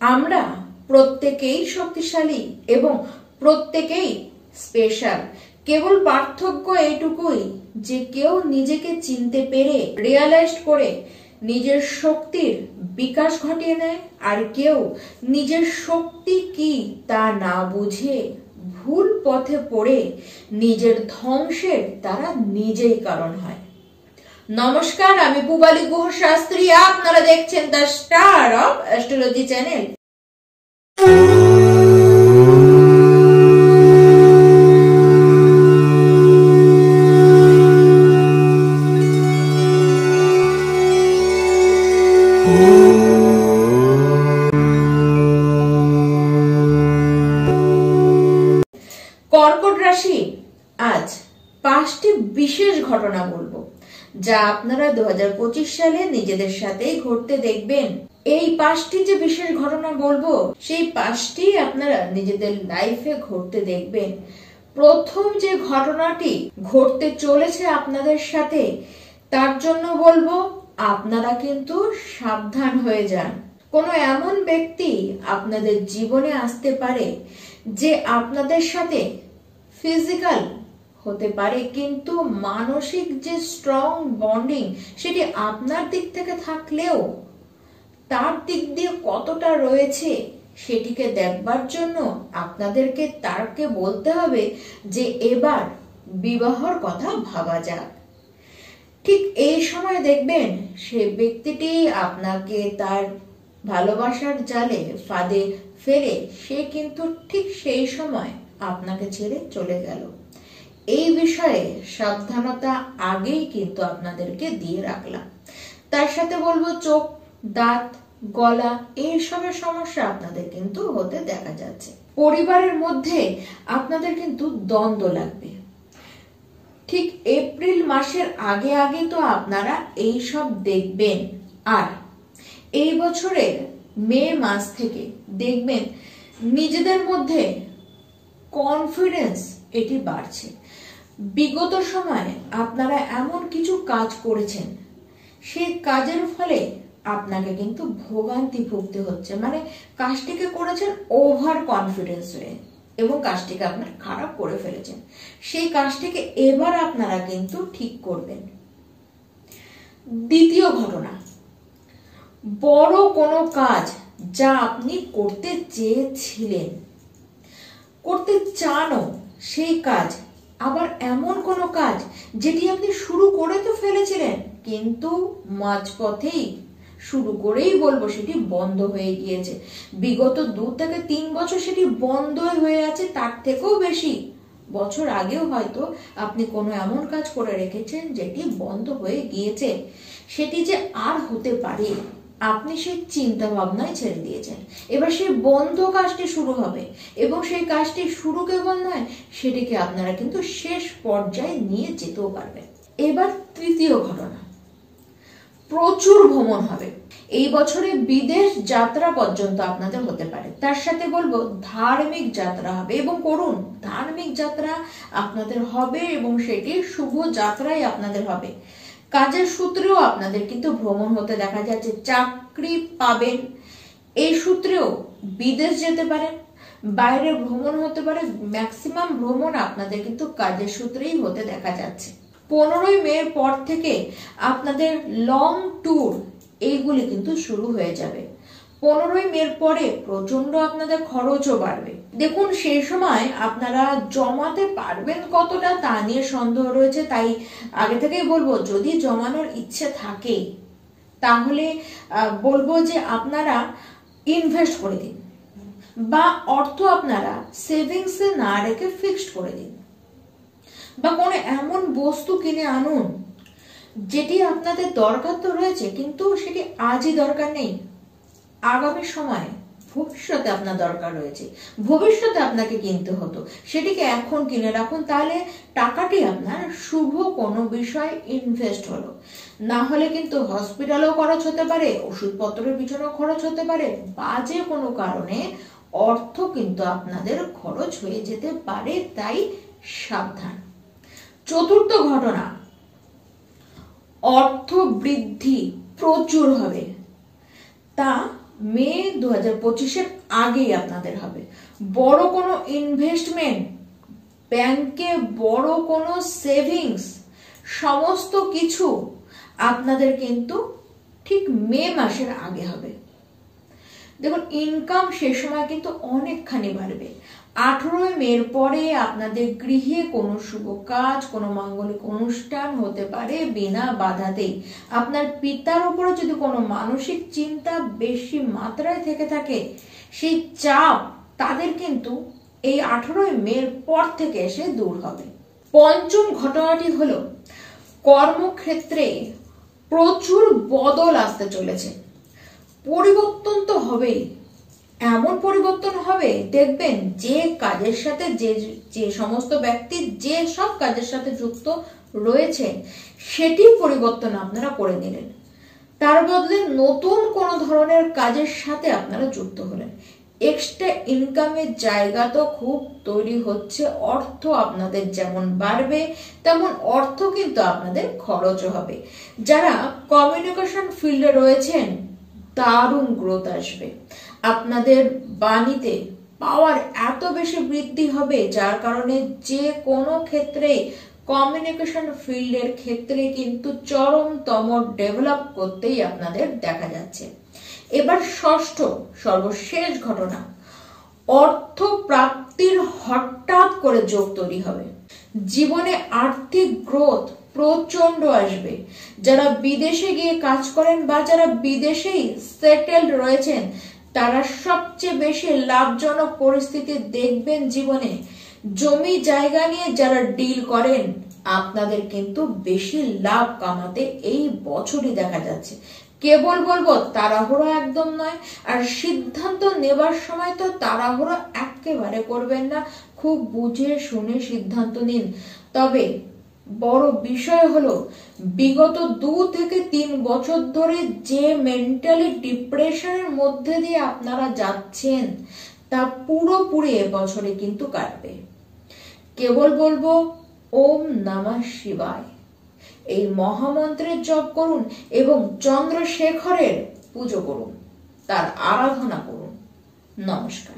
আমরা প্রত্যেকেই শক্তিশালী এবং প্রত্যেকেই স্পেশাল। কেবল পার্থক্য এইটুকুই যে কেউ নিজেকে চিনতে পেরে রিয়ালাইজ করে নিজের শক্তির বিকাশ ঘটিয়ে নেয়, আর কেউ নিজের শক্তি কি তা না বুঝে ভুল পথে পড়ে নিজের ধ্বংসের তারা নিজেই কারণ হয়। নমস্কার, আমি পূবালী গুহ শাস্ত্রী। আপনারা দেখছেন the star of astrology channel. কর্কট রাশি, আজ 5টি বিশেষ ঘটনা বলবো যা আপনারা 2025 সালে নিজেদের সাথেই ঘটতে দেখবেন। এই 5টি যে বিশেষ ঘটনা বলবো, সেই 5টি আপনারা নিজেদের লাইফে ঘটতে দেখবেন। প্রথম যে ঘটনাটি ঘটতে চলেছে আপনাদের সাথে, তার জন্য বলবো আপনারা কিন্তু সাবধান হয়ে যান। কোনো এমন ব্যক্তি আপনাদের জীবনে আসতে পারে যে আপনাদের সাথে ফিজিক্যাল হতে পারে, কিন্তু মানসিক যে স্ট্রং বন্ডিং সেটি আপনার দিক থেকে থাকলেও তার দিক দিয়ে কতটা রয়েছে সেটিকে দেখবার জন্য আপনাদেরকে তারকে বলতে হবে যে এবার বিবাহর কথা ভাবা যাক। ঠিক এই সময় দেখবেন সে ব্যক্তিটি আপনাকে তার ভালোবাসার জালে ফাঁদে ফেলে সে কিন্তু ঠিক সেই সময় আপনাকে ছেড়ে চলে গেল। এই বিষয়ে সাবধানতা আগেই কিন্তু আপনাদেরকে দিয়ে রাখলাম। তার সাথে বলবো চোখ, দাঁত, গলা এইসবের সমস্যা আপনাদের কিন্তু হতে দেখা যাচ্ছে। পরিবারের মধ্যে আপনাদের কিন্তু দ্বন্দ্ব লাগবে। ঠিক এপ্রিল মাসের আগে আগে তো আপনারা এই সব দেখবেন, আর এই বছরের মে মাস থেকে দেখবেন নিজেদের মধ্যে কনফিডেন্স এটি বাড়ছে। বিগত সময়ে আপনারা এমন কিছু কাজ করেছেন, সেই কাজের ফলে আপনাকে কিন্তু ভোগান্তি ভুগতে হচ্ছে। মানে কাজটিকে করেছেন ওভার কনফিডেন্স হয়ে এবং কাজটিকে আপনার খারাপ করে ফেলেছেন। সেই কাজটিকে এবার আপনারা কিন্তু ঠিক করবেন। দ্বিতীয় ঘটনা, বড় কোনো কাজ যা আপনি করতে চেয়েছিলেন, করতে চানও, সেই কাজ, আবার এমন কোনো কাজ যেটি আপনি শুরু করে তো ফেলেছিলেন কিন্তু মাঝপথেই শুরু করেই বলবো সেটি বন্ধ হয়ে গিয়েছে। বিগত 2 থেকে 3 বছর সেটি বন্ধ হয়ে আছে, তার থেকেও বেশি বছর আগেও হয়তো আপনি কোনো এমন কাজ করে রেখেছেন যেটি বন্ধ হয়ে গিয়েছে। সেটি যে আর হতে পারে আপনি সেই চিন্তা ভাবনায় ছেড়ে দিয়েছেন। এবার সেই বন্ধ কাজটি শুরু হবে এবং সেই কাজটি শুরু কেবল নয়, সেটিকে আপনারা কিন্তু শেষ পর্যায়ে নিয়ে যেতেও পারবেন। এবার তৃতীয় ঘটনা, প্রচুর ভ্রমণ হবে। এই বছরে বিদেশ যাত্রা পর্যন্ত আপনাদের হতে পারে। তার সাথে বলবো ধার্মিক যাত্রা হবে এবং করুন। ধার্মিক যাত্রা আপনাদের হবে এবং সেটি শুভ যাত্রাই আপনাদের হবে। কাজের সূত্রেও আপনাদের কিন্তু ভ্রমণ হতে দেখা যাচ্ছে। চাকরি পাবেন, এই সূত্রেও বিদেশ যেতে পারেন, বাইরে ভ্রমণ হতে পারে। ম্যাক্সিমাম ভ্রমণ আপনাদের কিন্তু কাজের সূত্রেই হতে দেখা যাচ্ছে। 15ই মের পর থেকে আপনাদের লং ট্যুর এইগুলি কিন্তু শুরু হয়ে যাবে। 15ই মের পরে প্রচন্ড আপনাদের খরচও বাড়বে। দেখুন সেই সময় আপনারা জমাতে পারবেন কতটা তা নিয়ে সন্দেহ রয়েছে। তাই আগে থেকেই বলবো, যদি জমানোর ইচ্ছে থাকে তাহলে বলবো যে আপনারা ইনভেস্ট করে দিন, বা অর্থ আপনারা সেভিংসে না রেখে ফিক্সড করে দিন, বা কোনো এমন বস্তু কিনে আনুন যেটি আপনাদের দরকার তো রয়েছে কিন্তু সেটি আজই দরকার নেই, আগামী সময়ে ভবিষ্যতে আপনার দরকার রয়েছে, ভবিষ্যতে আপনাকে কিনতে হতো, সেটিকে এখন কিনে রাখুন। তাহলে টাকাটি আপনার শুভ কোনো বিষয়ে ইনভেস্ট হলো। না হলে কিন্তু হসপিটালেও খরচ হতে পারে, ওষুধপত্রের পিছনেও খরচ হতে পারে, বাজে কোনো কারণে অর্থ কিন্তু আপনাদের খরচ হয়ে যেতে পারে। তাই সাবধান। চতুর্থ ঘটনা, অর্থ বৃদ্ধি প্রচুর হবে, তা মে 2025-এর আগেই আপনাদের হবে। বড় কোনো ইনভেস্টমেন্ট, ব্যাংকে বড় কোনো সেভিংস, সমস্ত কিছু আপনাদের কিন্তু ঠিক মে মাসের আগে হবে। দেখুন, ইনকাম সে সময় কিন্তু অনেকখানি বাড়বে। 18 মের পরে আপনাদের গৃহে কোনো শুভ কাজ, কোনো মাঙ্গলিক অনুষ্ঠান হতে পারে বিনা বাধাতেই। আপনার পিতার উপরে যদি কোনো মানসিক চিন্তা বেশি মাত্রায় থেকে থাকে, সেই চাপ তাদের কিন্তু এই 18 মের পর থেকে এসে দূর হবে। পঞ্চম ঘটনাটি হলো কর্মক্ষেত্রে প্রচুর বদল আসতে চলেছে। পরিবর্তন তো হবেই, এমন পরিবর্তন হবে দেখবেন যে কাজের সাথে যে সমস্ত ব্যক্তি যে সব কাজের সাথে যুক্ত রয়েছে সেটি পরিবর্তন আপনারা করে নিলেন, তার বদলে নতুন কোন ধরনের কাজের সাথে আপনারা যুক্ত হলেন। এক্সট্রা ইনকামের জায়গা তো খুব তৈরি হচ্ছে। অর্থ আপনাদের যেমন বাড়বে তেমন অর্থ কিন্তু আপনাদের খরচও হবে। যারা কমিউনিকেশন ফিল্ডে রয়েছেন দারুণ গ্রোথ আসবে। আপনাদের বাণীতে পাওয়ার এত বেশি বৃদ্ধি হবে যার কারণে যে কোনো ক্ষেত্রে কমিউনিকেশন ফিল্ডের ক্ষেত্রে কিন্তু চরমতম ডেভেলপ করতেই আপনাদের দেখা যাচ্ছে। এবার ষষ্ঠ সর্বশেষ ঘটনা, অর্থ প্রাপ্তির হঠাৎ করে যোগ তৈরি হবে। জীবনে আর্থিক গ্রোথ প্রচন্ড আসবে। যারা বিদেশে গিয়ে কাজ করেন বা যারা বিদেশেই সেটেলড রয়েছেন তারা সবচেয়ে বেশি লাভজনক পরিস্থিতি দেখবেন জীবনে। জমি জায়গা নিয়ে যারা ডিল করেন আপনাদের কিন্তু বেশি লাভ কামাতে এই বছরই দেখা যাচ্ছে। কেবল বলবো তাড়াহুড়ো একদম নয়, আর সিদ্ধান্ত নেবার সময় তো তাড়াহুড়ো একেবারে করবেন না, খুব বুঝে শুনে সিদ্ধান্ত নিন। তবে বড় বিষয় হলো বিগত 2 থেকে 3 বছর ধরে যে মেন্টালি ডিপ্রেশনের মধ্যে দিয়ে আপনারা যাচ্ছেন তা পুরোপুরি এবছরে কিন্তু কাটবে। কেবল বলবো ওম নমঃ শিবায়, এই মহামন্ত্রের জপ করুন এবং চন্দ্রশেখরের পুজো করুন, তার আরাধনা করুন। নমস্কার।